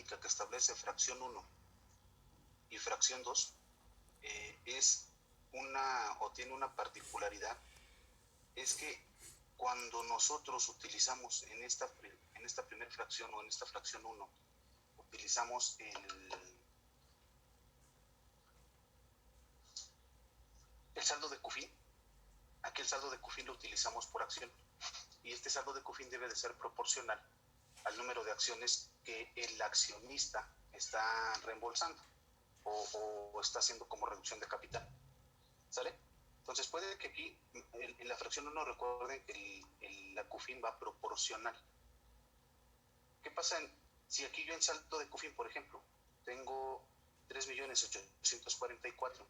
mecánica que establece fracción 1 y fracción 2 es tiene una particularidad, es que cuando nosotros utilizamos en esta primera fracción o en esta fracción 1, utilizamos el saldo de Cuffin, aquí el saldo de Cuffin lo utilizamos por acción, y este saldo de Cuffin debe de ser proporcional al número de acciones que el accionista está reembolsando o está haciendo como reducción de capital. ¿Sale? Entonces puede que aquí en la fracción 1 recuerden que la Cuffin va proporcional. ¿Qué pasa si aquí yo en saldo de Cuffin, por ejemplo, tengo 3.844.000,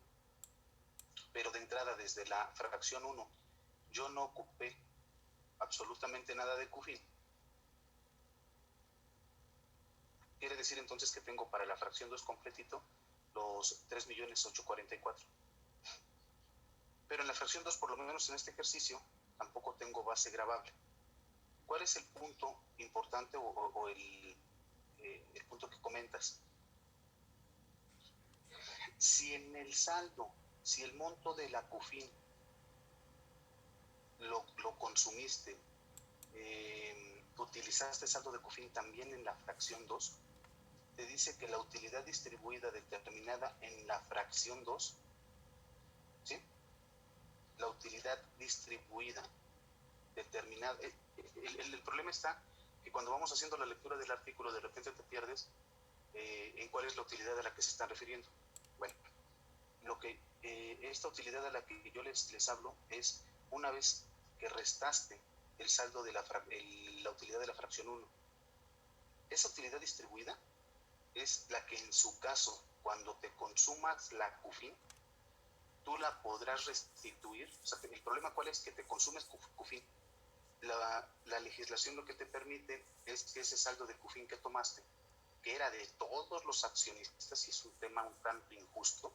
pero de entrada desde la fracción 1 yo no ocupé absolutamente nada de Cuffin? Quiere decir entonces que tengo para la fracción 2 completito los 3.844.000. Pero en la fracción 2, por lo menos en este ejercicio, tampoco tengo base gravable. ¿Cuál es el punto importante o el punto que comentas? Si en el saldo, si el monto de la Cuffin lo consumiste, utilizaste saldo de Cuffin también en la fracción 2, te dice que la utilidad distribuida determinada en la fracción 2, ¿sí? La utilidad distribuida determinada. El problema está que cuando vamos haciendo la lectura del artículo, de repente te pierdes en cuál es la utilidad a la que se están refiriendo. Bueno, esta utilidad a la que yo les hablo es una vez que restaste el saldo de la utilidad de la fracción 1. Esa utilidad distribuida es la que en su caso, cuando te consumas la Cuffin, tú la podrás restituir. O sea, el problema cuál es, que te consumes Cuffin. La legislación lo que te permite es que ese saldo de Cuffin que tomaste, que era de todos los accionistas, y es un tema un tanto injusto,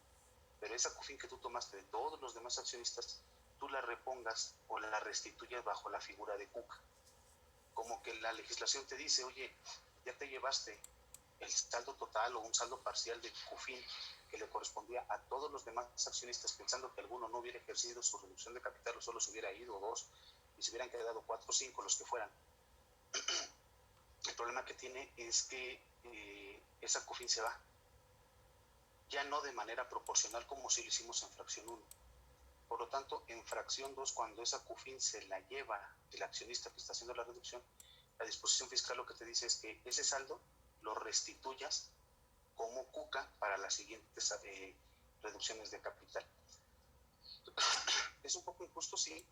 pero esa Cuffin que tú tomaste de todos los demás accionistas, tú la repongas o la restituyas bajo la figura de Cuca. Como que la legislación te dice, oye, ya te llevaste el saldo total o un saldo parcial de Cuffin que le correspondía a todos los demás accionistas, pensando que alguno no hubiera ejercido su reducción de capital o solo se hubiera ido dos y se hubieran quedado 4 o 5 los que fueran. El problema que tiene es que esa Cuffin se va, ya no de manera proporcional como si lo hicimos en fracción 1. Por lo tanto, en fracción 2, cuando esa Cuffin se la lleva el accionista que está haciendo la reducción, la disposición fiscal lo que te dice es que ese saldo lo restituyas como Cuca para las siguientes reducciones de capital. Es un poco injusto, sí,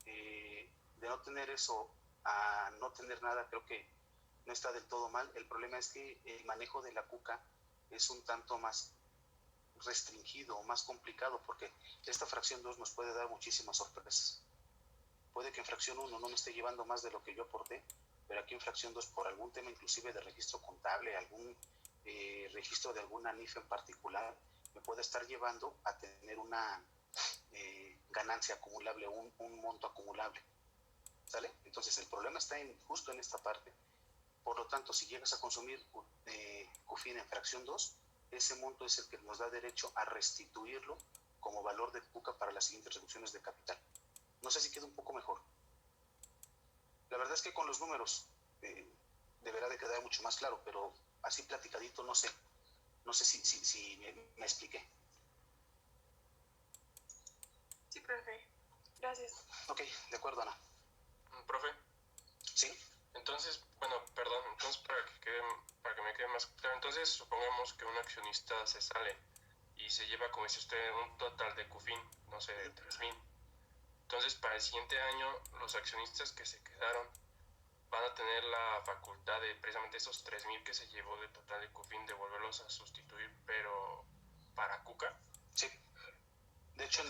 de no tener eso a no tener nada, creo que no está del todo mal. El problema es que el manejo de la Cuca es un tanto más restringido o más complicado, porque esta fracción 2 nos puede dar muchísimas sorpresas. Puede que en fracción 1 no me esté llevando más de lo que yo aporté, pero aquí en fracción 2, por algún tema inclusive de registro contable, algún registro de alguna NIF en particular, me puede estar llevando a tener una ganancia acumulable, un monto acumulable. ¿Sale? Entonces el problema está justo en esta parte. Por lo tanto, si llegas a consumir Cuffin en fracción 2, ese monto es el que nos da derecho a restituirlo como valor de Cuca para las siguientes reducciones de capital. No sé si queda un poco mejor. La verdad es que con los números deberá de quedar mucho más claro, pero así platicadito no sé. No sé si me expliqué. Sí, profe. Gracias. Ok, de acuerdo, Ana. Profe. Sí. Entonces, bueno, perdón, entonces para que me quede más claro, entonces supongamos que un accionista se sale y se lleva, como dice usted, un total de Cuffin, no sé, de 3,000. Entonces, para el siguiente año, los accionistas que se quedaron van a tener la facultad de precisamente esos 3,000 que se llevó de total de Cuffin, de volverlos a sustituir, pero para Cuca. Sí. De hecho,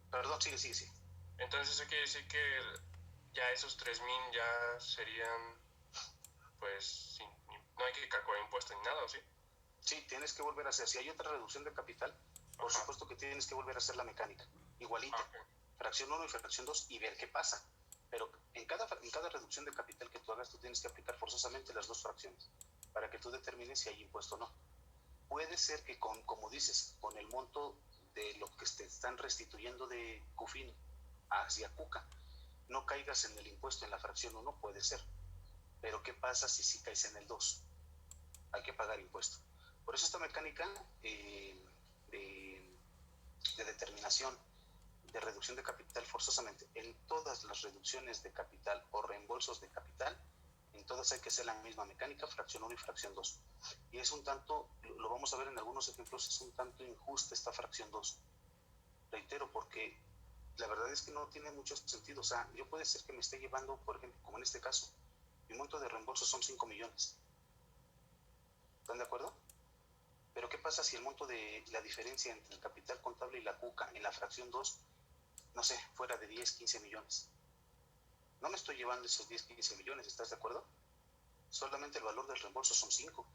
perdón, sigue. Entonces, eso quiere decir que ya esos 3,000 ya serían, pues, no hay que calcular impuestos ni nada, ¿o sí? Sí, tienes que volver a hacer. Si hay otra reducción de capital, por supuesto que tienes que volver a hacer la mecánica. Igualita. Fracción 1 y fracción 2 y ver qué pasa. Pero en cada reducción de capital que tú hagas, tú tienes que aplicar forzosamente las dos fracciones. para que tú determines si hay impuesto o no. Puede ser que como dices, con el monto de lo que te están restituyendo de CUFIN hacia CUCA, no caigas en el impuesto en la fracción 1, puede ser. Pero ¿qué pasa si sí caes en el 2? Hay que pagar impuesto. Por eso esta mecánica de determinación de reducción de capital forzosamente, en todas las reducciones de capital o reembolsos de capital, en todas hay que hacer la misma mecánica, fracción 1 y fracción 2. Y es un tanto, lo vamos a ver en algunos ejemplos, es un tanto injusta esta fracción 2. Reitero, porque la verdad es que no tiene mucho sentido. O sea, yo puede ser que me esté llevando, por ejemplo, como en este caso, mi monto de reembolso son 5 millones. ¿Están de acuerdo? Pero ¿qué pasa si el monto de la diferencia entre el capital contable y la CUCA en la fracción 2, no sé, fuera de 10, 15 millones? No me estoy llevando esos 10, 15 millones, ¿estás de acuerdo? Solamente el valor del reembolso son 5.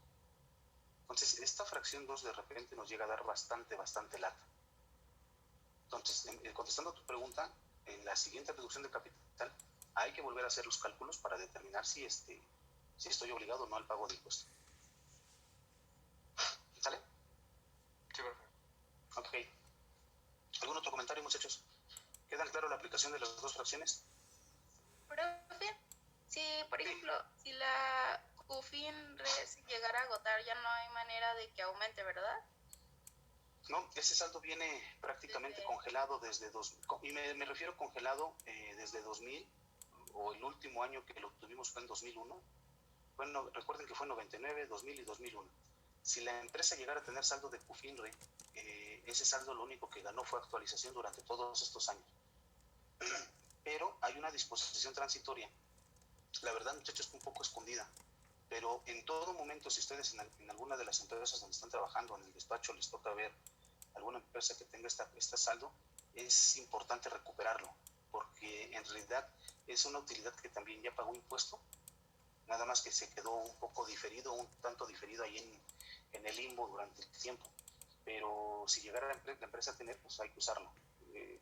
Entonces, esta fracción 2 de repente nos llega a dar bastante lata. Entonces, contestando a tu pregunta, en la siguiente reducción de capital hay que volver a hacer los cálculos para determinar si estoy obligado o no al pago de impuestos. ¿Sale? Sí, profe. Ok. ¿Algún otro comentario, muchachos? ¿Quedan claro la aplicación de las dos fracciones? Profe, si por ejemplo, si la CUFIN se llegara a agotar, ya no hay manera de que aumente, ¿verdad? No, ese saldo viene prácticamente congelado desde y me refiero congelado desde 2000, o el último año que lo tuvimos fue en 2001. Bueno, recuerden que fue 99, 2000 y 2001. Si la empresa llegara a tener saldo de CUFINRE, ese saldo lo único que ganó fue actualización durante todos estos años. Pero hay una disposición transitoria, la verdad, muchachos, un poco escondida, pero en todo momento, si ustedes en alguna de las empresas donde están trabajando, en el despacho, les toca ver alguna empresa que tenga este saldo, es importante recuperarlo, porque en realidad es una utilidad que también ya pagó impuesto, nada más que se quedó un poco diferido, un tanto diferido ahí en el limbo durante el tiempo. Pero si llegara la empresa a tener, pues hay que usarlo.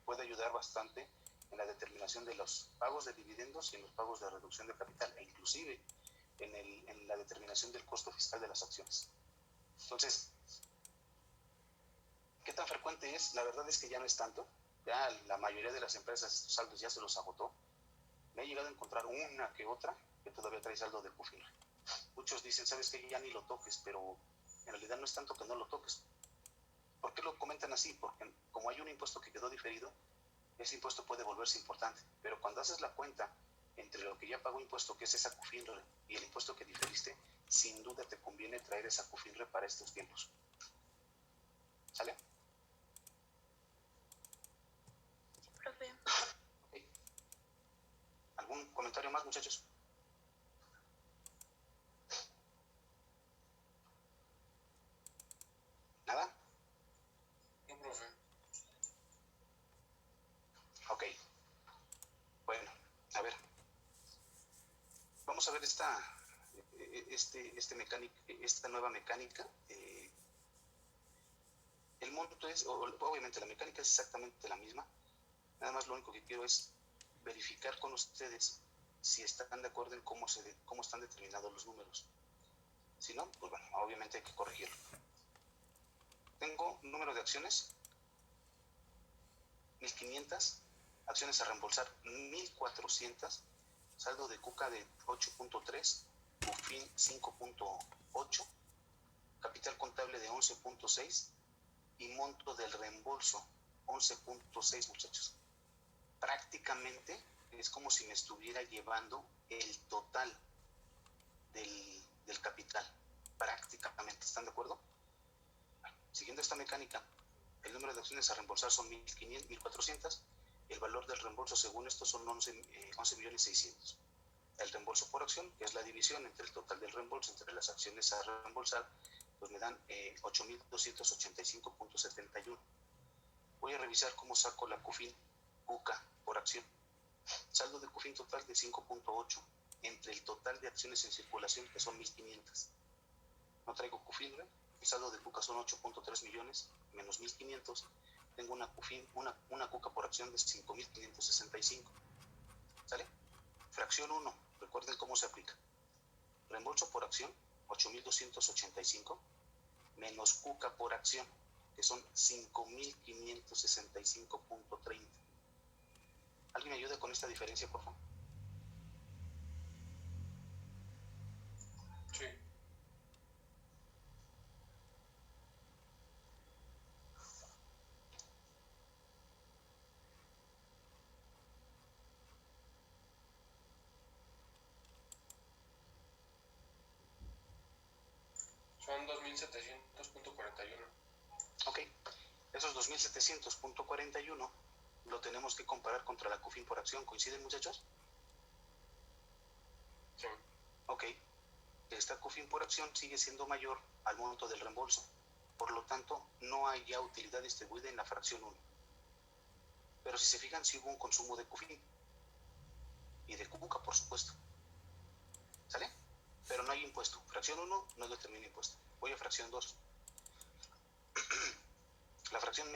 Puede ayudar bastante en la determinación de los pagos de dividendos y en los pagos de reducción de capital, e inclusive en la determinación del costo fiscal de las acciones. Entonces, ¿qué tan frecuente es? La verdad es que ya no es tanto. Ya la mayoría de las empresas estos saldos ya se los agotó. Me he llegado a encontrar una que otra que todavía trae saldo de CUFINRE. Muchos dicen, sabes que ya ni lo toques, pero en realidad no es tanto que no lo toques. ¿Por qué lo comentan así? Porque como hay un impuesto que quedó diferido, ese impuesto puede volverse importante. Pero cuando haces la cuenta entre lo que ya pagó impuesto, que es esa CUFINRE, y el impuesto que diferiste, sin duda te conviene traer esa CUFINRE para estos tiempos. ¿Sale? Sí, profe. Okay. ¿Algún comentario más, muchachos? ¿Nada? No, profe. Ok. Bueno, a ver. Vamos a ver esta nueva mecánica. El monto es, obviamente la mecánica es exactamente la misma. Nada más lo único que quiero es verificar con ustedes si están de acuerdo en cómo están determinados los números. Si no, pues bueno, obviamente hay que corregirlo. Tengo un número de acciones, 1500, acciones a reembolsar 1400, saldo de CUCA de 8.3, CUFIN 5.8, capital contable de 11.6 y monto del reembolso 11.6, muchachos. Prácticamente es como si me estuviera llevando el total del capital. Prácticamente, ¿están de acuerdo? Siguiendo esta mecánica, el número de acciones a reembolsar son 1500, 1400. El valor del reembolso, según esto, son 11.600.000. El reembolso por acción, que es la división entre el total del reembolso entre las acciones a reembolsar, pues me dan 8.285.71. Voy a revisar cómo saco la CUFIN CUCA por acción. Saldo de CUFIN total de 5.8 entre el total de acciones en circulación, que son 1500. No traigo CUFIN, ¿eh? El saldo de CUCA son 8.3 millones menos 1500. Tengo una CUCA por acción de 5.565. ¿Sale? Fracción 1, recuerden cómo se aplica. Reembolso por acción 8.285 menos cuca por acción, que son 5.565.30. ¿Alguien me ayuda con esta diferencia, por favor? Sí. Son 2.700.41. Ok, esos 2.700.41 lo tenemos que comparar contra la CUFIN por acción. ¿Coinciden, muchachos? Sí. Ok, esta CUFIN por acción sigue siendo mayor al monto del reembolso. Por lo tanto, no hay ya utilidad distribuida en la fracción 1. Pero si se fijan, sí hubo un consumo de CUFIN y de cuca, por supuesto. ¿Sale? Pero no hay impuesto. Fracción 1 no determina impuesto. Voy a fracción 2. La fracción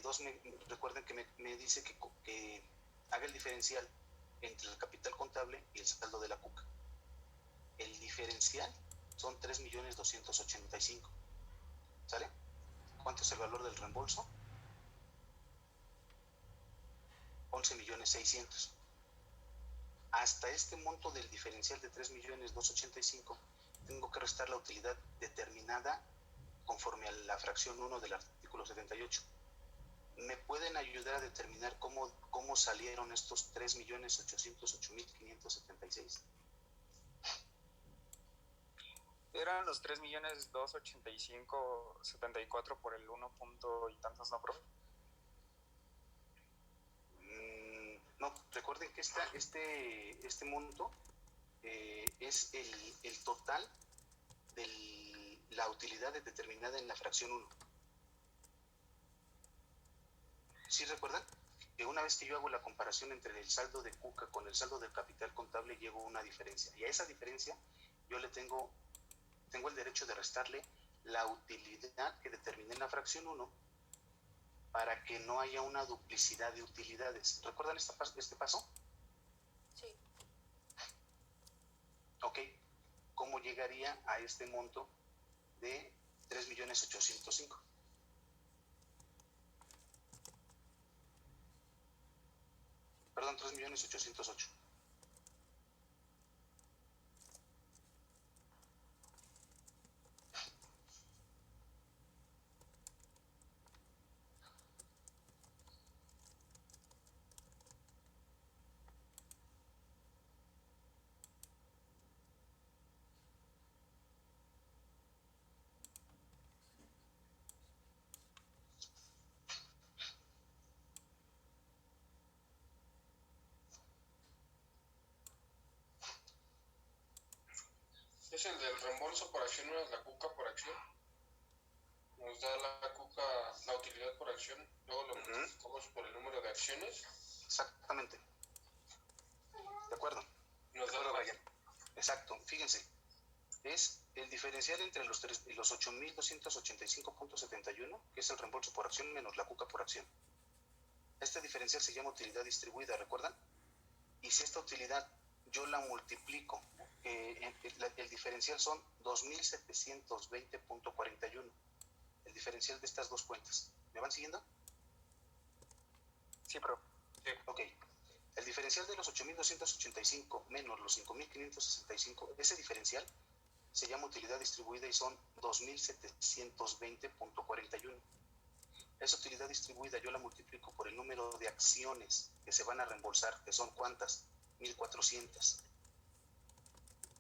2, recuerden que me dice que haga el diferencial entre el capital contable y el saldo de la cuca. El diferencial son 3.285.000. ¿Sale? ¿Cuánto es el valor del reembolso? 11.600.000. Hasta este monto del diferencial de 3.285.000 tengo que restar la utilidad determinada conforme a la fracción 1 del artículo 78. ¿Me pueden ayudar a determinar cómo salieron estos 3.808.576? Eran los 3.285.074 por el 1 punto y tantos, ¿no, profe? No, recuerden que este monto es el total de la utilidad determinada en la fracción 1. ¿Sí recuerdan? Que una vez que yo hago la comparación entre el saldo de cuca con el saldo del capital contable, llego a una diferencia. Y a esa diferencia yo le tengo el derecho de restarle la utilidad que determiné en la fracción 1 para que no haya una duplicidad de utilidades. ¿Recuerdan este paso? Sí. Ok. ¿Cómo llegaría a este monto de 3.805.000? Perdón, 3.808.000. Es el del reembolso por acción menos la cuca por acción. Nos da la cuca la utilidad por acción, luego lo multiplicamos por el número de acciones. Exactamente. ¿De acuerdo? Nos da la... Exacto. Fíjense, es el diferencial entre los 8.285.71, que es el reembolso por acción menos la cuca por acción. Este diferencial se llama utilidad distribuida, ¿recuerdan? Y si esta utilidad yo la multiplico, el diferencial son 2.720.41. El diferencial de estas dos cuentas. ¿Me van siguiendo? Sí, profe. Sí. Ok. El diferencial de los 8.285 menos los 5.565, ese diferencial se llama utilidad distribuida y son 2.720.41. Esa utilidad distribuida yo la multiplico por el número de acciones que se van a reembolsar, que son ¿cuántas? 1.400.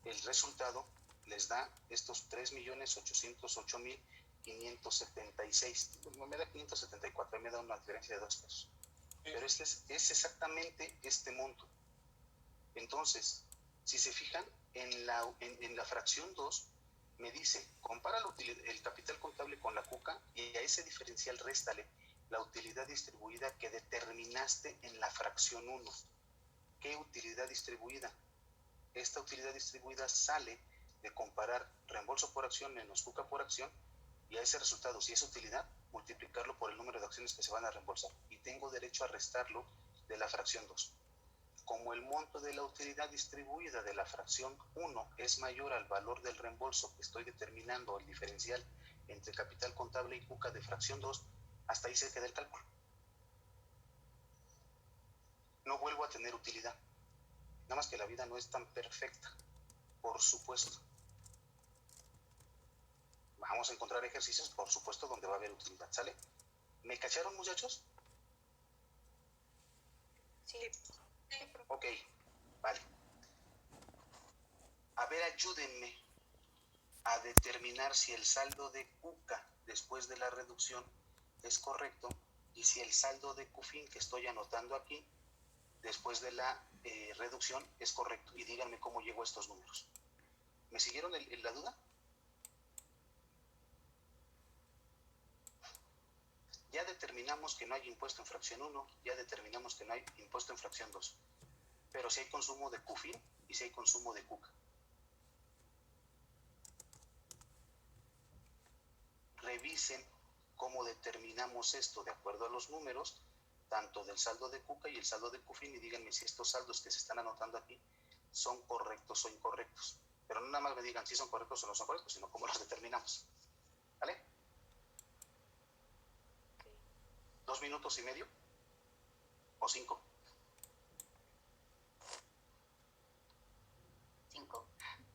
El resultado les da estos 3.808.576. Me da 574, me da una diferencia de 2 pesos. Pero este es exactamente este monto. Entonces, si se fijan, en la fracción 2 me dice, compara el capital contable con la cuca y a ese diferencial réstale la utilidad distribuida que determinaste en la fracción 1. ¿Qué utilidad distribuida? Esta utilidad distribuida sale de comparar reembolso por acción menos cuca por acción y a ese resultado, si es utilidad, multiplicarlo por el número de acciones que se van a reembolsar. Y tengo derecho a restarlo de la fracción 2. como el monto de la utilidad distribuida de la fracción 1 es mayor al valor del reembolso que estoy determinando, el diferencial entre capital contable y cuca de fracción 2, hasta ahí se queda el cálculo. No vuelvo a tener utilidad. Nada más que la vida no es tan perfecta, por supuesto. Vamos a encontrar ejercicios, por supuesto, donde va a haber utilidad, ¿sale? ¿Me cacharon, muchachos? Sí. Ok, vale. A ver, ayúdenme a determinar si el saldo de cuca después de la reducción es correcto y si el saldo de CUFIN que estoy anotando aquí después de la reducción es correcto. Y díganme cómo llegó a estos números. ¿Me siguieron la duda? Ya determinamos que no hay impuesto en fracción 1, ya determinamos que no hay impuesto en fracción 2. Pero si hay consumo de CUFIN y si hay consumo de cuca. Revisen cómo determinamos esto de acuerdo a los números, tanto del saldo de cuca y el saldo de CUFIN, y díganme si estos saldos que se están anotando aquí son correctos o incorrectos. Pero no nada más me digan si son correctos o no son correctos, sino cómo los determinamos. ¿Vale? 2 minutos y medio o 5.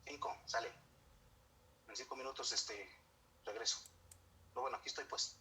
5, sale. En 5 minutos regreso. Pero bueno, aquí estoy pues.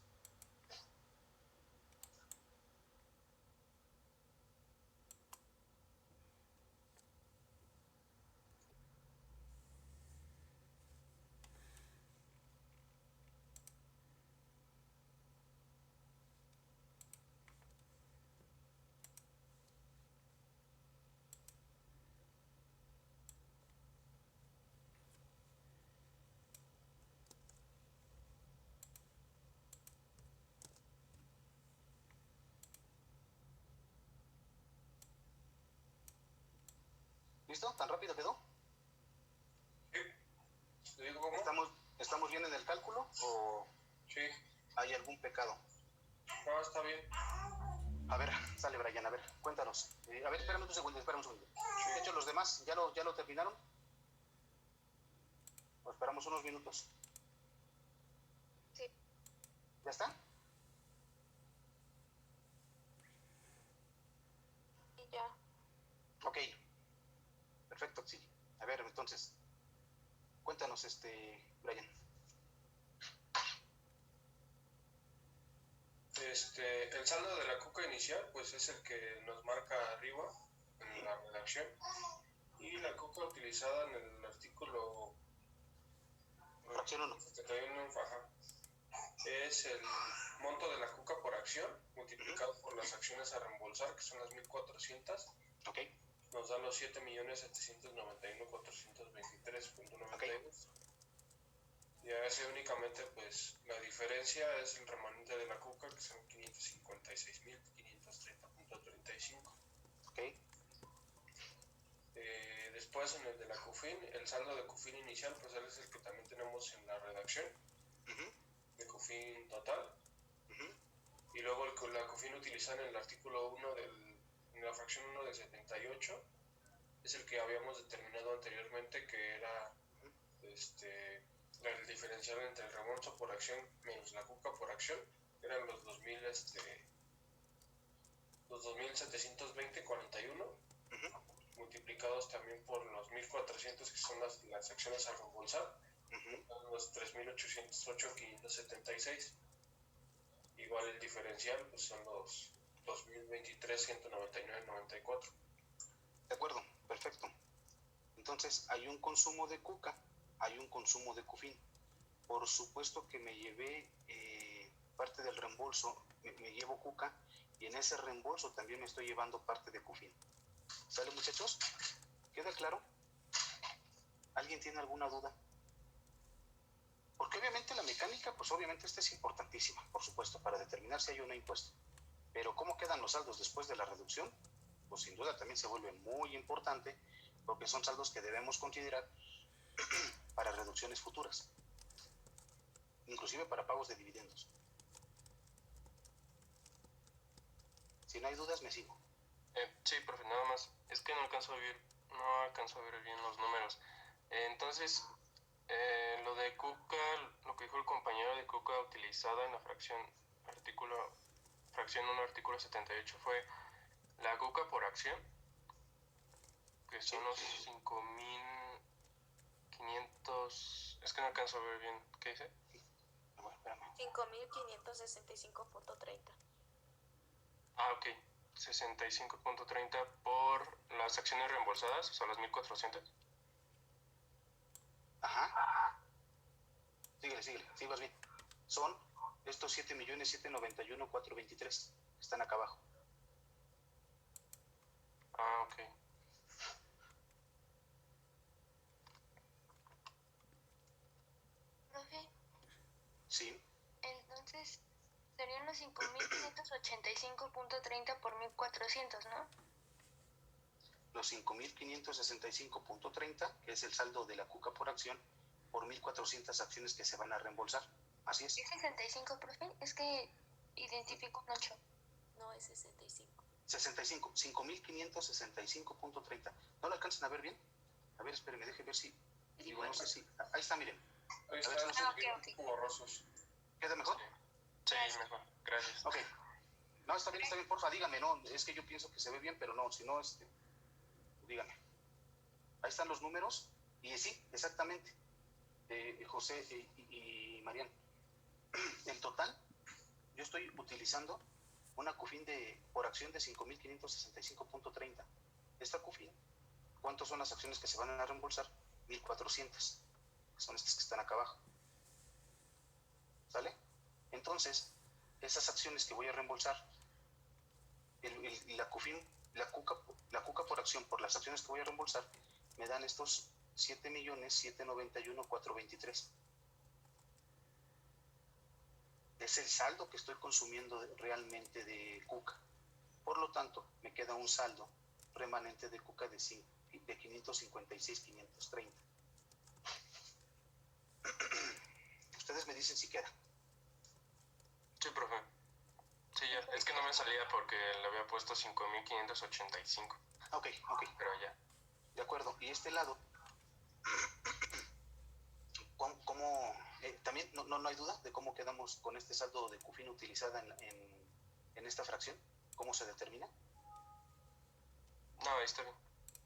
¿Listo? ¿Tan rápido quedó? ¿Te digo cómo? ¿Estamos bien en el cálculo o Sí. hay algún pecado? No, está bien. A ver, sale Brian, a ver, cuéntanos. A ver, espérame un segundo. De hecho, los demás, ¿ya lo terminaron? ¿O esperamos unos minutos? Sí. ¿Ya está? Y ya. Ok. Perfecto, sí. A ver, entonces, cuéntanos, Brian. El saldo de la cuca inicial, pues es el que nos marca arriba en la redacción. Y la cuca utilizada en el artículo Fracción 1. 71, es el monto de la cuca por acción multiplicado por las acciones a reembolsar, que son las 1.400. Ok. Nos da los 7.791.423.92. Okay. Y a ese únicamente, pues, la diferencia es el remanente de la cuca, que son 556.530.35. Ok. Después, en el de la CUFIN, el saldo de CUFIN inicial, pues él es el que también tenemos en la redacción, de CUFIN total. Y luego la CUFIN utilizada en el artículo 1 en la fracción 1 del 78, es el que habíamos determinado anteriormente, que era el diferencial entre el reembolso por acción menos la cuca por acción, eran los 2.720.41, multiplicados también por los 1.400, que son las acciones a reembolsar, los 3.808.576. Igual el diferencial, pues son los 2.023.199.94. De acuerdo, perfecto. Entonces, hay un consumo de cuca, hay un consumo de CUFIN. Por supuesto que me llevé parte del reembolso, me llevo cuca, y en ese reembolso también me estoy llevando parte de CUFIN. ¿Sale, muchachos? ¿Queda claro? ¿Alguien tiene alguna duda? Porque obviamente la mecánica, pues obviamente esta es importantísima, por supuesto, para determinar si hay o no impuesto. Pero cómo quedan los saldos después de la reducción, pues sin duda también se vuelve muy importante, porque son saldos que debemos considerar para reducciones futuras, inclusive para pagos de dividendos. Si no hay dudas, me sigo. Sí, profe, nada más. Es que no alcanzo a ver bien los números. Entonces, lo de Cuca, lo que dijo el compañero de Cuca utilizada en la fracción 1, artículo 78, fue la Cuca por acción, que son los 5.500. Es que no alcanzo a ver bien. ¿Qué dice? Bueno, espérame. 5.565.30. Ok. 65.30 por las acciones reembolsadas, o sea, las 1.400. Ajá. Síguele, sí, vas bien. Son estos 7.791.423 que están acá abajo. Ok. Profe, Sí, entonces serían los 5.585.30 por 1.400, ¿no? los 5.565.30, que es el saldo de la Cuca por acción, por 1.400 acciones que se van a reembolsar. Así es. ¿Es 65, profe? Es que identifico un 8. No, es 65. 5.565.30. ¿No lo alcanzan a ver bien? A ver, espérenme, déjenme ver si... Digo, no sé si... Ahí está, miren. Ahí está, están ok. un poco borrosos. ¿Queda mejor? Sí, mejor. Gracias. Ok. No, está bien, porfa, dígame, no, es que yo pienso que se ve bien, pero no, si no, dígame. Ahí están los números, y sí, exactamente, José y Marian. En total, yo estoy utilizando una CUFIN por acción de 5.565.30. Esta CUFIN, ¿cuántas son las acciones que se van a reembolsar? 1.400, que son estas que están acá abajo. ¿Sale? Entonces, esas acciones que voy a reembolsar, la CUFIN, la CUCA por acción, por las acciones que voy a reembolsar, me dan estos 7.791.423. Es el saldo que estoy consumiendo realmente de CUCA. Por lo tanto, me queda un saldo remanente de CUCA de 556.530. Ustedes me dicen si queda. Sí, profe. Sí, ya. Es que no me salía porque le había puesto 5.585. Ok. Pero ya. De acuerdo. Y este lado, ¿cómo también no hay duda de cómo quedamos con este saldo de CUFIN utilizada en esta fracción? ¿Cómo se determina? No, ahí está bien.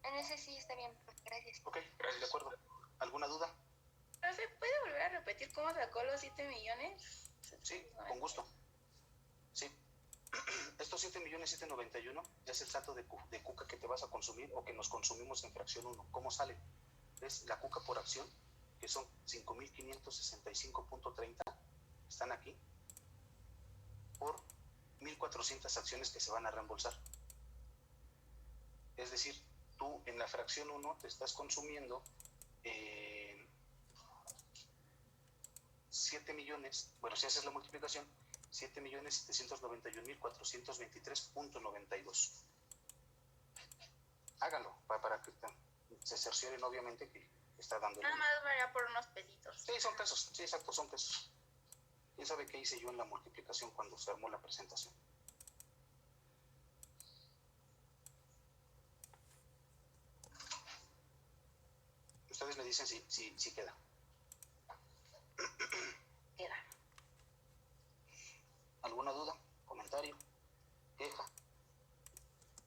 En ese sí está bien, profe. Gracias. Ok, Gracias. de acuerdo. ¿Alguna duda? Profe, ¿puede volver a repetir cómo sacó los 7 millones? Sí, con gusto. Sí. Estos 7.791.000 es el saldo de CUCA que te vas a consumir o que nos consumimos en fracción 1. ¿Cómo sale? Es la CUCA por acción, que son 5.565.30, están aquí, por 1.400 acciones que se van a reembolsar. Es decir, tú en la fracción 1 te estás consumiendo 7 millones, bueno, si haces la multiplicación, 7.791.423.92. Háganlo para que se cercioren, obviamente, que está dando Nada más varía por unos pesitos. Sí, son pesos, sí, exacto, son pesos. ¿Quién sabe qué hice yo en la multiplicación cuando se armó la presentación? Ustedes me dicen si queda. Queda. ¿Alguna duda? ¿Comentario? ¿Queja?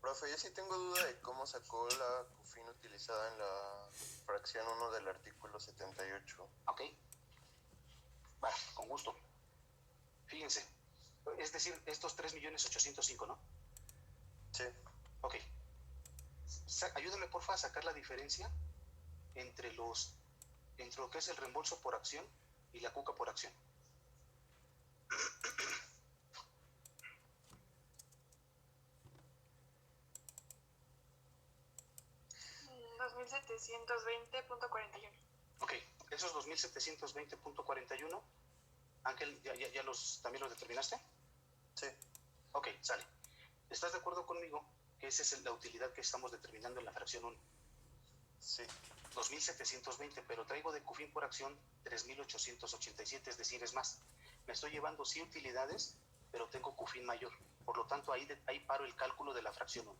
Profe, yo sí tengo duda de cómo sacó la CUFIN utilizada en la fracción 1 del artículo 78. Ok. Vale, con gusto. Fíjense. Es decir, estos 3.805.000, ¿no? Sí. Ok. Ayúdame, porfa, a sacar la diferencia entre lo que es el reembolso por acción y la CUCA por acción. $2.720.41. Ok, esos 2.720.41, Ángel, ¿también los determinaste? Sí. Ok, sale. ¿Estás de acuerdo conmigo que esa es la utilidad que estamos determinando en la fracción 1? Sí. 2.720, pero traigo de CUFIN por acción 3.887, es decir, es más. Me estoy llevando utilidades, pero tengo CUFIN mayor. Por lo tanto, ahí paro el cálculo de la fracción 1.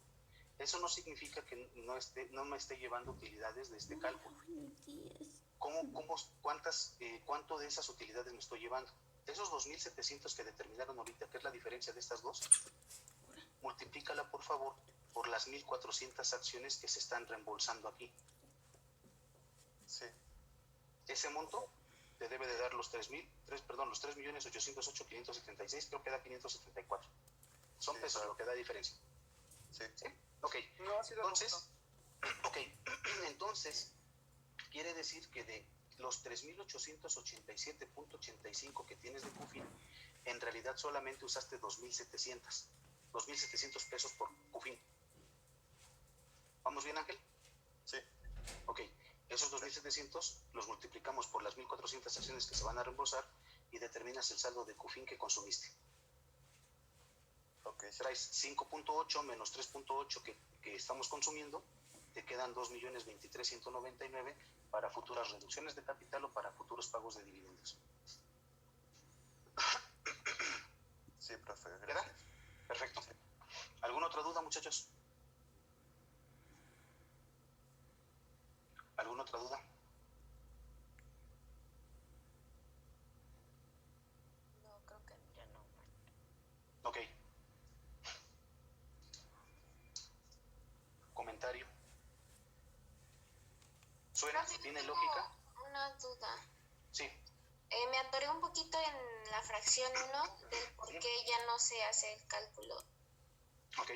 Eso no significa que no me esté llevando utilidades de este cálculo. ¿Cuánto de esas utilidades me estoy llevando? Esos 2.700 que determinaron ahorita, que es la diferencia de estas dos, multiplícala por favor por las 1.400 acciones que se están reembolsando aquí. Sí. Ese monto te debe de dar los 3.808.576, creo que da 574. Son Sí, pesos claro. lo que da diferencia. Sí. ¿Sí? Ok. No, ha sido Entonces, quiere decir que de los 3.887.85 que tienes de CUFIN, en realidad solamente usaste 2.700 pesos por CUFIN. ¿Vamos bien, Ángel? Sí. Ok, esos 2.700 los multiplicamos por las 1.400 acciones que se van a reembolsar y determinas el saldo de CUFIN que consumiste. Ok, sí. Traes 5.8 menos 3.8 que estamos consumiendo, te quedan 2.023.199 para futuras reducciones de capital o para futuros pagos de dividendos. Sí, profe, ¿Queda? gracias. Perfecto. ¿Alguna otra duda, muchachos? ¿Alguna otra duda? No, creo que ya no. Ok. Comentario. ¿Suena? Profe, ¿Tiene tengo lógica? una duda. Sí. Me atoré un poquito en la fracción 1 del por qué ya no se hace el cálculo. Ok.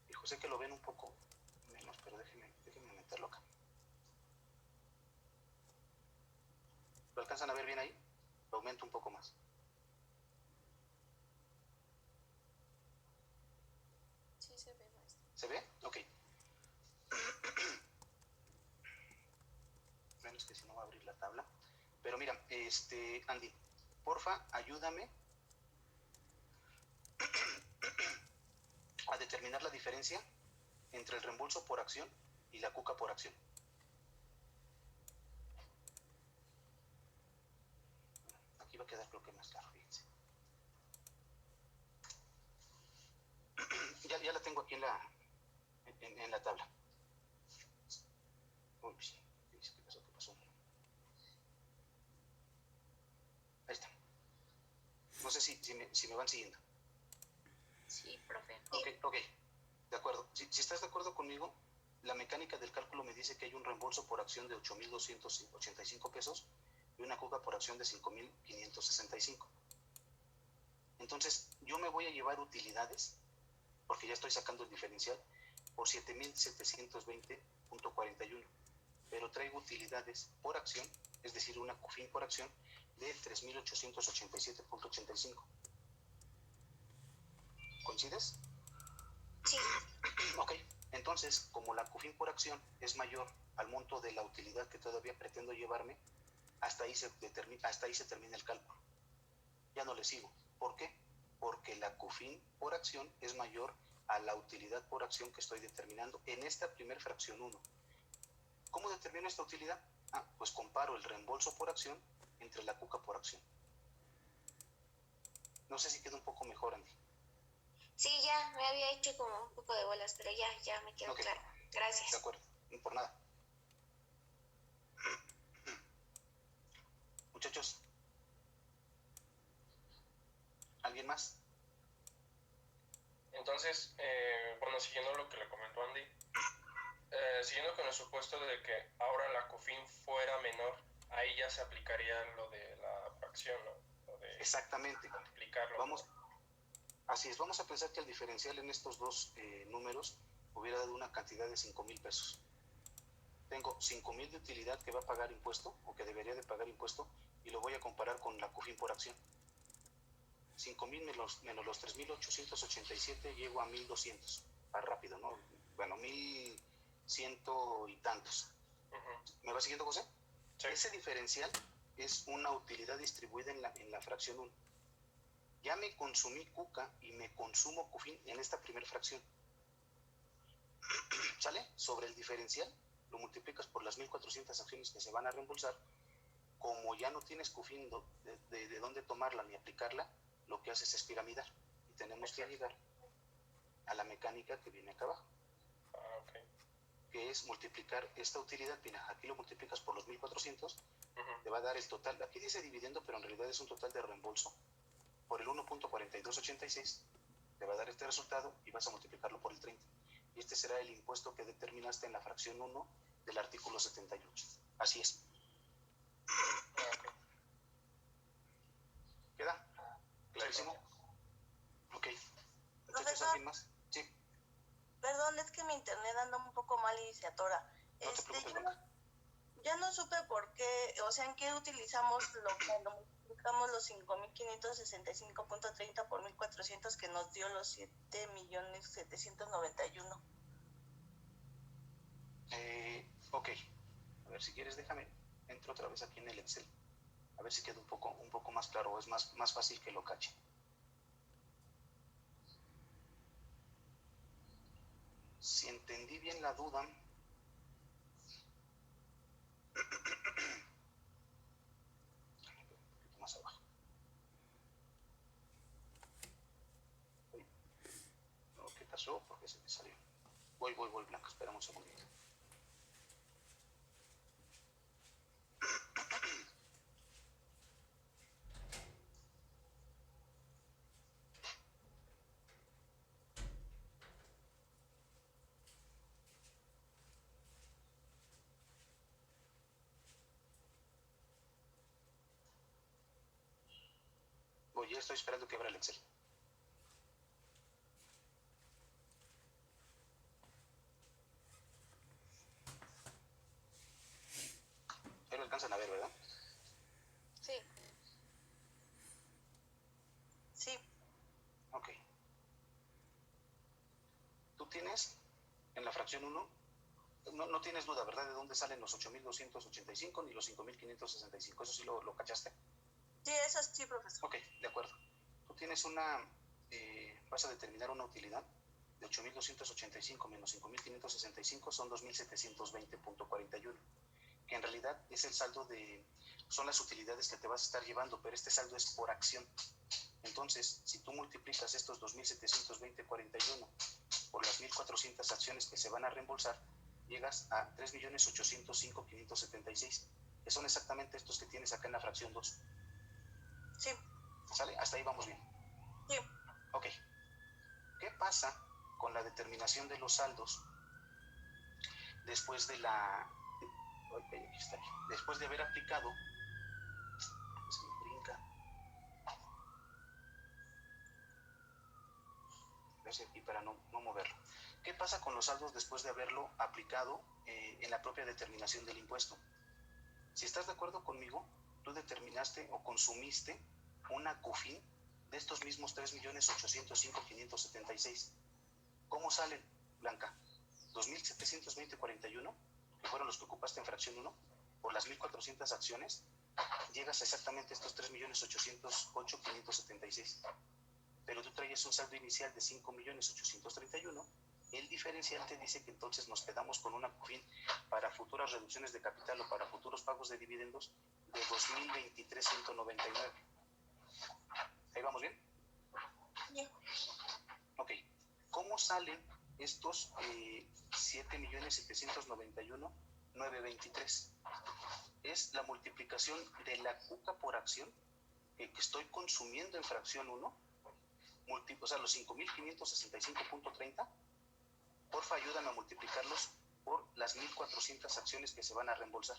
Hijo, sé que lo ven un poco menos, pero déjenme meterlo acá. ¿Lo alcanzan a ver bien ahí? Lo aumento un poco más. Sí se ve, maestro. ¿Se ve? Ok. Menos que si no va a abrir la tabla. Pero mira, Andy, porfa, ayúdame a determinar la diferencia entre el reembolso por acción y la cuca por acción. Aquí va a quedar creo que más claro, fíjense. Ya la tengo aquí en la tabla. Uy, ¿qué pasó? Ahí está. No sé si me van siguiendo. Sí, profe. Ok. De acuerdo. Si estás de acuerdo conmigo, la mecánica del cálculo me dice que hay un reembolso por acción de 8.285 pesos y una cuca por acción de 5.565. Entonces, yo me voy a llevar utilidades, porque ya estoy sacando el diferencial, por 7.720.41. Pero traigo utilidades por acción, es decir, una CUFIN por acción de 3.887.85. ¿Coincides? Sí. Ok, entonces, como la CUFIN por acción es mayor al monto de la utilidad que todavía pretendo llevarme, hasta ahí se termina el cálculo. Ya no le sigo. ¿Por qué? Porque la CUFIN por acción es mayor a la utilidad por acción que estoy determinando en esta primer fracción 1. ¿Cómo determino esta utilidad? Pues comparo el reembolso por acción entre la cuca por acción. No sé si queda un poco mejor, Andy. Sí, ya me había hecho como un poco de bolas, pero ya me quedó Ok. claro. Gracias. De acuerdo, no por nada. Muchachos, ¿alguien más? Entonces, bueno, siguiendo lo que le comentó Andy, siguiendo con el supuesto de que ahora la CUFIN fuera menor, ahí ya se aplicaría lo de la fracción, ¿no? Lo de Exactamente. multiplicarlo. Así es, vamos a pensar que el diferencial en estos dos números hubiera dado una cantidad de 5,000 pesos. Tengo 5,000 de utilidad que va a pagar impuesto o que debería de pagar impuesto y lo voy a comparar con la CUFIN por acción. 5,000 menos los 3.887 llego a 1.200. Va rápido, ¿no? Bueno, 1.100 y tantos. ¿Me va siguiendo, José? Sí. Ese diferencial es una utilidad distribuida en la fracción 1. Ya me consumí cuca y me consumo CUFIN en esta primera fracción. ¿Sale? Sobre el diferencial lo multiplicas por las 1.400 acciones que se van a reembolsar. Como ya no tienes CUFIN de dónde tomarla ni aplicarla, lo que haces es piramidar. tenemos que llegar a la mecánica que viene acá abajo, Ok. que es multiplicar esta utilidad. Mira, aquí lo multiplicas por los 1400, Ujú. te va a dar el total. Aquí dice dividendo, pero en realidad es un total de reembolso. Por el 1.4286 te va a dar este resultado y vas a multiplicarlo por el 30. Y este será el impuesto que determinaste en la fracción 1 del artículo 78. Así es. Ok. ¿Queda? ¿Clarísimo? Ok. Muchachos, Profesor. ¿alguien más? Sí, Perdón, es que mi internet anda un poco mal y se atora. no te preocupes, Ya Blanca. ya no supe por qué, o sea, en qué utilizamos cuando multiplicamos los 5.565.30 por 1.400 que nos dio los 7.791.000. Ok. A ver, si quieres, déjame. Entro otra vez aquí en el Excel. A ver si queda un poco más claro o es más fácil que lo cache. Si entendí bien la duda, un poquito más abajo. Uy, no, ¿qué pasó? ¿Por qué se me salió? Voy, Blanca, espera un segundito. Voy, ya estoy esperando que abra el Excel. Ahí lo alcanzan a ver, ¿verdad? Sí. Sí, Ok. Tú tienes en la fracción 1, no tienes duda, ¿verdad? De dónde salen los 8.285 ni los 5.565. Eso sí lo cachaste. sí, eso sí, profesor. Ok, de acuerdo. Tú tienes vas a determinar una utilidad de 8.285 menos 5.565 son 2.720.41, que en realidad es el saldo son las utilidades que te vas a estar llevando, pero este saldo es por acción. Entonces, si tú multiplicas estos 2.720.41 por las 1.400 acciones que se van a reembolsar, llegas a 3.805.576, que son exactamente estos que tienes acá en la fracción 2. Sí, ¿Sale? Hasta ahí vamos bien. sí. Ok. ¿Qué pasa con la determinación de los saldos después de después de haber aplicado? Se me brinca. Aquí para no moverlo. ¿Qué pasa con los saldos después de haberlo aplicado en la propia determinación del impuesto? Si estás de acuerdo conmigo, tú determinaste o consumiste una CUFIN de estos mismos 3.805.576. ¿Cómo salen, Blanca? 2.720.41, que fueron los que ocupaste en fracción 1, por las 1.400 acciones, llegas a exactamente estos 3.808.576. Pero tú traes un saldo inicial de 5.831.000. El diferencial te dice que entonces nos quedamos con una CUFIN para futuras reducciones de capital o para futuros pagos de dividendos de 2.023.199. ¿Ahí vamos bien? Sí. Ok. ¿Cómo salen estos 7.791.923? Es la multiplicación de la CUCA por acción que estoy consumiendo en fracción 1, o sea, los 5.565.30. Porfa, ayúdame a multiplicarlos por las 1.400 acciones que se van a reembolsar.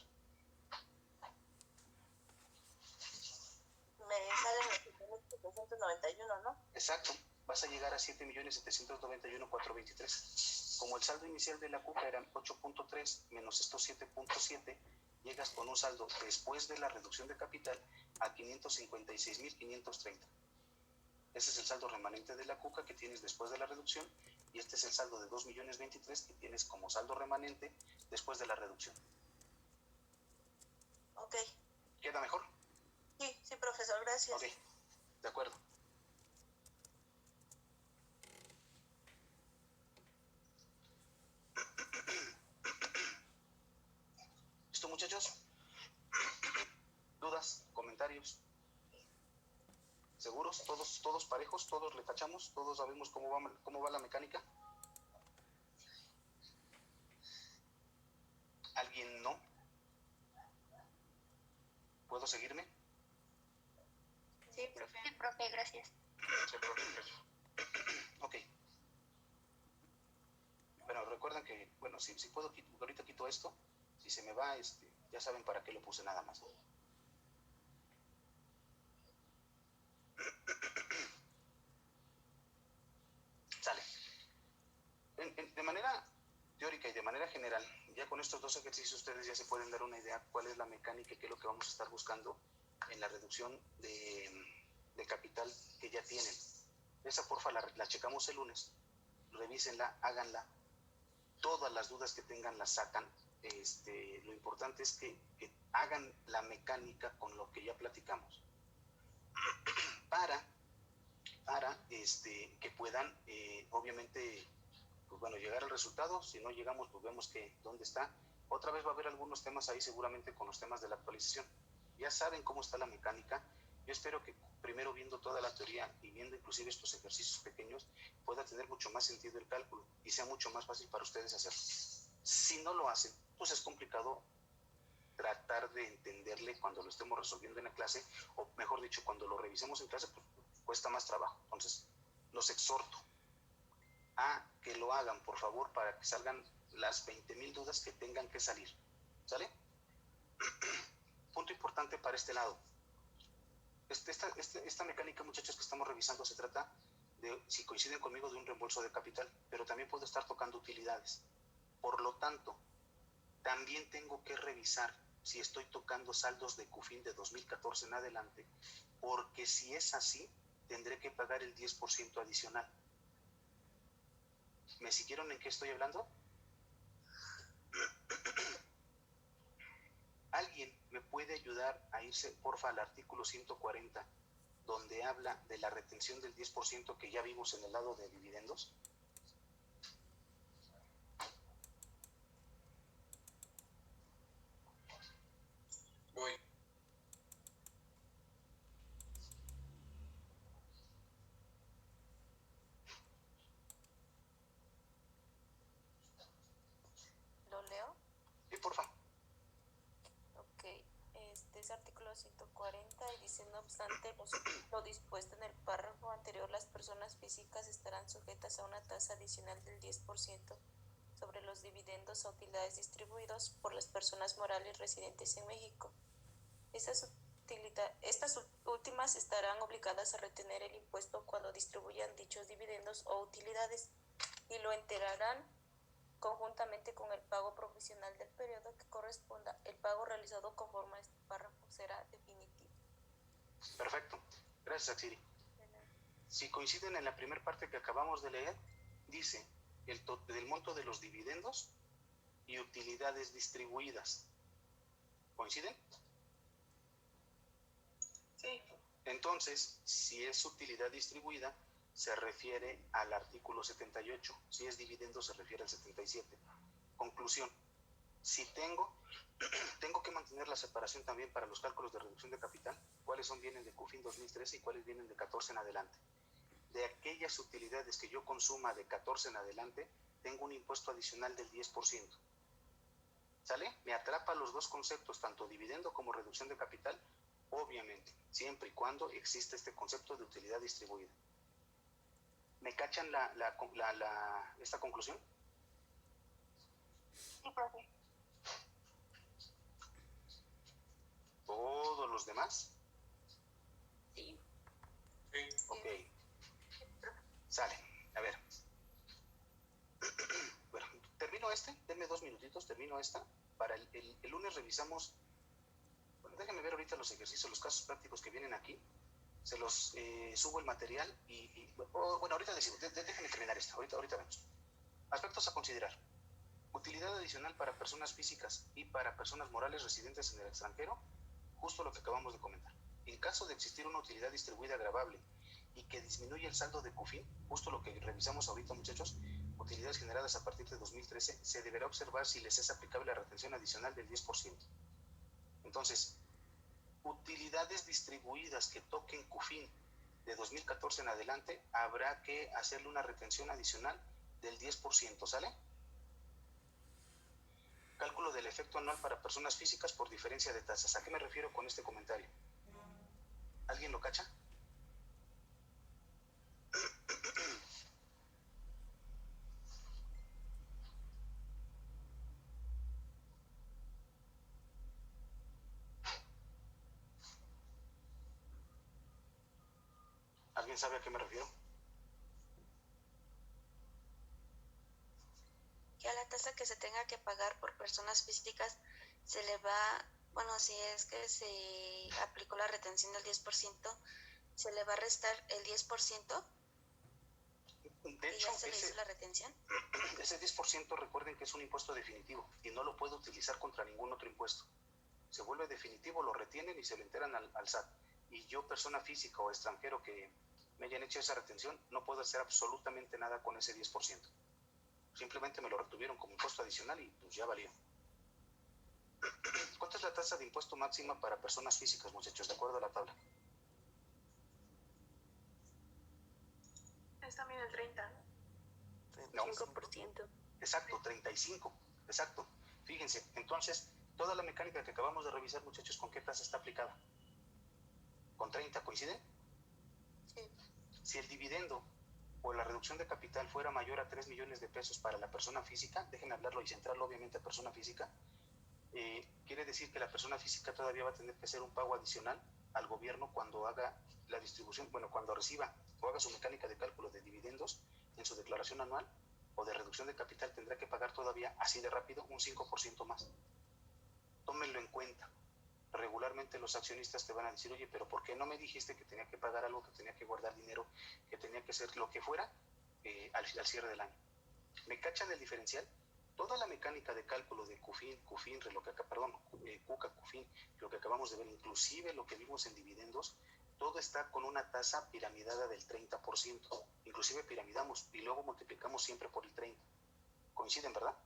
Me salen los 7.791, ¿no? Exacto, vas a llegar a 7.791.423. Como el saldo inicial de la CUCA eran 8.3 menos estos 7.7, llegas con un saldo después de la reducción de capital a 556.530. Ese es el saldo remanente de la CUCA que tienes después de la reducción, y este es el saldo de 2.023.000 que tienes como saldo remanente después de la reducción. Ok. ¿Queda mejor? Sí, sí, profesor, gracias. Ok, de acuerdo. ¿Listo, muchachos? ¿Dudas? ¿Comentarios? ¿Seguros? ¿Todos parejos? ¿Todos le tachamos? ¿Todos sabemos cómo va la mecánica? ¿Alguien no? ¿Puedo seguirme? Sí, profe, gracias. Sí, profe, gracias. Ok. Bueno, recuerden que, bueno, si puedo, ahorita quito esto. Si se me va, ya saben para qué lo puse nada más. Sale. De manera teórica y de manera general, ya con estos dos ejercicios ustedes ya se pueden dar una idea cuál es la mecánica y qué es lo que vamos a estar buscando en la reducción de capital que ya tienen. Esa porfa la checamos el lunes, revísenla, háganla, todas las dudas que tengan las sacan. Lo importante es que hagan la mecánica con lo que ya platicamos para que puedan obviamente pues bueno, llegar al resultado. Si no llegamos, pues vemos que dónde está. Otra vez va a haber algunos temas ahí seguramente con los temas de la actualización. Ya saben cómo está la mecánica. Yo espero que primero viendo toda la teoría y viendo inclusive estos ejercicios pequeños pueda tener mucho más sentido el cálculo y sea mucho más fácil para ustedes hacerlo. Si no lo hacen, pues es complicado tratar de entenderle cuando lo estemos resolviendo en la clase, o mejor dicho, cuando lo revisemos en clase, pues cuesta más trabajo. Entonces, los exhorto a que lo hagan, por favor, para que salgan las 20,000 dudas que tengan que salir. ¿Sale? Punto importante para este lado. Esta mecánica, muchachos, que estamos revisando se trata de, si coinciden conmigo, de un reembolso de capital, pero también puedo estar tocando utilidades. Por lo tanto, también tengo que revisar si estoy tocando saldos de CUFIN de 2014 en adelante, porque si es así, tendré que pagar el 10% adicional. ¿Me siguieron en qué estoy hablando? ¿Alguien me puede ayudar a irse, porfa, al artículo 140, donde habla de la retención del 10% que ya vimos en el lado de dividendos? Voy. ¿Lo leo? Sí, porfa. Ok, es artículo 140 y dice: no obstante lo dispuesto en el párrafo anterior, las personas físicas estarán sujetas a una tasa adicional del 10% sobre los dividendos a utilidades distribuidos por las personas morales residentes en México. Estas últimas estarán obligadas a retener el impuesto cuando distribuyan dichos dividendos o utilidades y lo enterarán conjuntamente con el pago provisional del periodo que corresponda. El pago realizado conforme a este párrafo será definitivo. Perfecto. Gracias, Axiri. Si coinciden en la primera parte que acabamos de leer, dice del monto de los dividendos y utilidades distribuidas. ¿Coinciden? Sí. Entonces, si es utilidad distribuida, se refiere al artículo 78. Si es dividendo, se refiere al 77. Conclusión. Si tengo que mantener la separación también para los cálculos de reducción de capital, cuáles vienen de CUFIN 2013 y cuáles vienen de 14 en adelante. De aquellas utilidades que yo consuma de 14 en adelante, tengo un impuesto adicional del 10%. ¿Sale? Me atrapa los dos conceptos, tanto dividendo como reducción de capital, obviamente, siempre y cuando exista este concepto de utilidad distribuida. ¿Me cachan esta conclusión? Sí, profe. ¿Todos los demás? Sí. Sí. Ok. Sale. A ver. Bueno, termino denme 2 minutitos, termino esta. Para el lunes revisamos. Bueno, déjenme ver ahorita los ejercicios, los casos prácticos que vienen aquí. Se los subo el material bueno, ahorita decimos, déjenme terminar esto, ahorita vemos. Aspectos a considerar. Utilidad adicional para personas físicas y para personas morales residentes en el extranjero, justo lo que acabamos de comentar. En caso de existir una utilidad distribuida agravable y que disminuye el saldo de CUFIN, justo lo que revisamos ahorita, muchachos, utilidades generadas a partir de 2013, se deberá observar si les es aplicable la retención adicional del 10%. Entonces, utilidades distribuidas que toquen CUFIN de 2014 en adelante, habrá que hacerle una retención adicional del 10%, ¿sale? Cálculo del efecto anual para personas físicas por diferencia de tasas. ¿A qué me refiero con este comentario? ¿Alguien lo cacha? ¿Alguien sabe a qué me refiero? Que a la tasa que se tenga que pagar por personas físicas se le va, bueno, si es que se aplicó la retención del 10%, se le va a restar el 10%, De y hecho, ya se le hizo la retención. ese 10% recuerden que es un impuesto definitivo y no lo puede utilizar contra ningún otro impuesto. Se vuelve definitivo, lo retienen y se lo enteran al SAT. Y yo, persona física o extranjero que me hayan hecho esa retención, no puedo hacer absolutamente nada con ese 10%. Simplemente me lo retuvieron como impuesto adicional y pues ya valió. ¿Cuánto es la tasa de impuesto máxima para personas físicas, muchachos, de acuerdo a la tabla? Es también el 30. No. 5%. Exacto, 35. Exacto. Fíjense, entonces, toda la mecánica que acabamos de revisar, muchachos, ¿con qué tasa está aplicada? ¿Con 30? ¿Coincide? Sí. Si el dividendo o la reducción de capital fuera mayor a 3 millones de pesos para la persona física, dejen hablarlo y centrarlo obviamente a persona física, quiere decir que la persona física todavía va a tener que hacer un pago adicional al gobierno cuando haga la distribución, bueno, cuando reciba o haga su mecánica de cálculo de dividendos en su declaración anual o de reducción de capital, tendrá que pagar todavía así de rápido un 5% más. Tómenlo en cuenta. Regularmente los accionistas te van a decir, oye, pero ¿por qué no me dijiste que tenía que pagar algo, que tenía que guardar dinero, que tenía que hacer lo que fuera al cierre del año? ¿Me cachan el diferencial? Toda la mecánica de cálculo de CUFIN, CUCA, CUFIN, lo que acabamos de ver, inclusive lo que vimos en dividendos, todo está con una tasa piramidada del 30%. Inclusive piramidamos y luego multiplicamos siempre por el 30%. ¿Coinciden, verdad?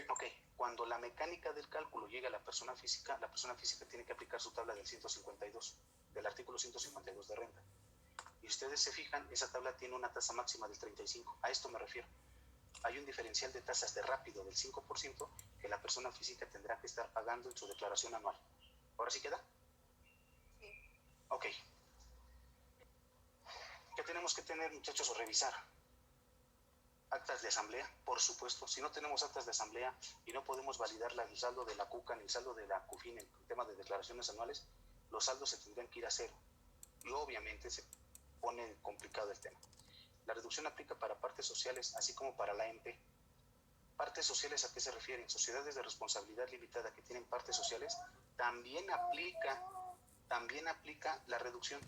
Ok, cuando la mecánica del cálculo llega a la persona física tiene que aplicar su tabla del 152, del artículo 152 de renta. Y ustedes se fijan, esa tabla tiene una tasa máxima del 35%. A esto me refiero. Hay un diferencial de tasas de rápido del 5% que la persona física tendrá que estar pagando en su declaración anual. ¿Ahora sí queda? Sí. Ok. ¿Qué tenemos que tener, muchachos, o revisar? Actas de asamblea, por supuesto. Si no tenemos actas de asamblea y no podemos validar el saldo de la CUCA ni el saldo de la CUFIN en el tema de declaraciones anuales, los saldos se tendrían que ir a cero. Y obviamente se pone complicado el tema. La reducción aplica para partes sociales, así como para la AMP. ¿Partes sociales a qué se refieren? Sociedades de responsabilidad limitada que tienen partes sociales, también aplica la reducción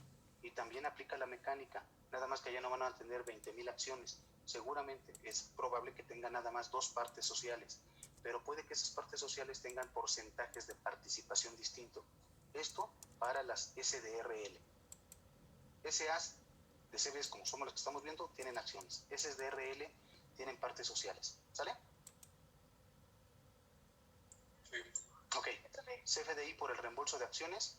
y también aplica la mecánica, nada más que ya no van a tener 20,000 acciones. Seguramente es probable que tengan nada más 2 partes sociales, pero puede que esas partes sociales tengan porcentajes de participación distinto. Esto para las SDRL. SAs de CBs, como somos los que estamos viendo, tienen acciones. SDRL tienen partes sociales. ¿Sale? Sí. Ok. CFDI por el reembolso de acciones.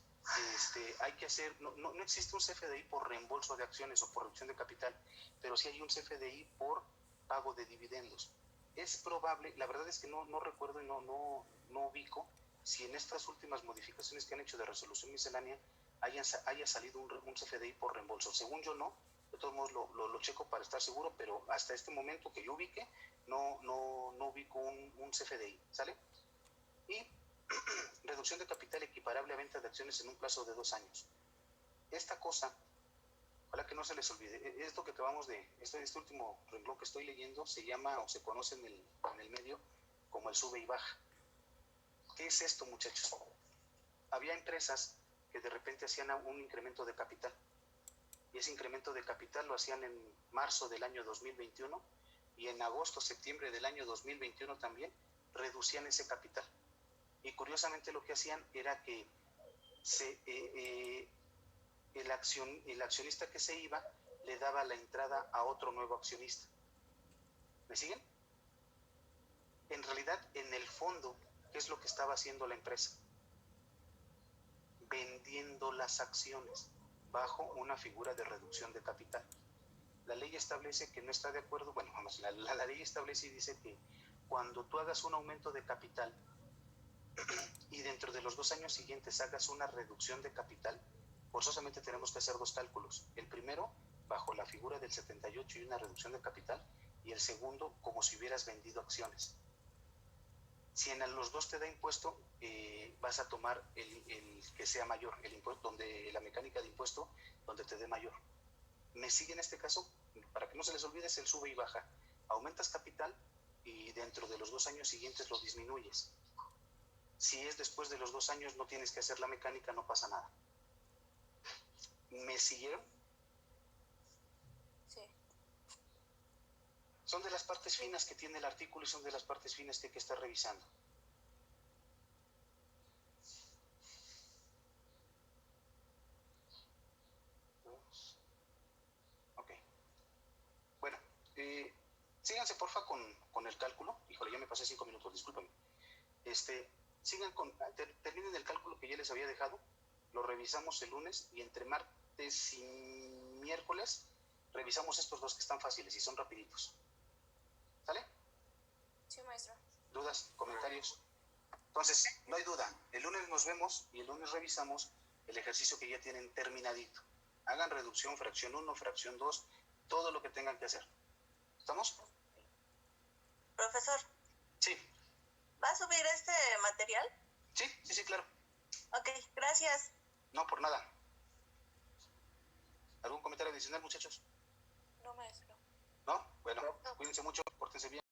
Hay que hacer, no existe un CFDI por reembolso de acciones o por reducción de capital, pero sí hay un CFDI por pago de dividendos. Es probable, la verdad es que no recuerdo y no ubico si en estas últimas modificaciones que han hecho de resolución miscelánea haya salido un CFDI por reembolso. Según yo no, de todos modos lo checo para estar seguro, pero hasta este momento que yo ubique, no ubico un CFDI, ¿sale? Y reducción de capital equiparable a venta de acciones en un plazo de 2 años. Esta cosa, ojalá que no se les olvide, esto que acabamos de, este último renglón que estoy leyendo, se llama o se conoce en el medio como el sube y baja. ¿Qué es esto, muchachos? Había empresas que de repente hacían un incremento de capital, y ese incremento de capital lo hacían en marzo del año 2021, y en agosto, septiembre del año 2021 también reducían ese capital. Y curiosamente lo que hacían era que el accionista que se iba le daba la entrada a otro nuevo accionista. ¿Me siguen? En realidad, en el fondo, ¿qué es lo que estaba haciendo la empresa? vendiendo las acciones bajo una figura de reducción de capital. La ley establece que no está de acuerdo, bueno, vamos, la ley establece y dice que cuando tú hagas un aumento de capital y dentro de los 2 años siguientes hagas una reducción de capital, forzosamente tenemos que hacer 2 cálculos. El primero, bajo la figura del 78 y una reducción de capital, y el segundo, como si hubieras vendido acciones. Si en los 2 te da impuesto, vas a tomar el que sea mayor, el impuesto, donde la mecánica de impuesto, donde te dé mayor. ¿Me sigue en este caso? Para que no se les olvide, es el sube y baja. Aumentas capital y dentro de los 2 años siguientes lo disminuyes. Si es después de los 2 años, no tienes que hacer la mecánica, no pasa nada. ¿Me siguieron? Sí. Son de las partes finas que tiene el artículo y son de las partes finas que hay que estar revisando. Ok. Bueno, síganse porfa con el cálculo. Híjole, ya me pasé 5 minutos, discúlpenme. Sigan terminen el cálculo que ya les había dejado. Lo revisamos el lunes y entre martes y miércoles revisamos estos 2 que están fáciles y son rapiditos. ¿Sale? Sí, maestro. ¿Dudas? ¿Comentarios? Entonces, no hay duda. El lunes nos vemos y el lunes revisamos el ejercicio que ya tienen terminadito. Hagan reducción, fracción 1, fracción 2, todo lo que tengan que hacer. ¿Estamos? Profesor, Sí. ¿va a subir este material? Sí, claro. Ok, gracias. No, por nada. ¿Algún comentario adicional, muchachos? No, maestro. ¿No? Bueno, cuídense mucho, pórtense bien.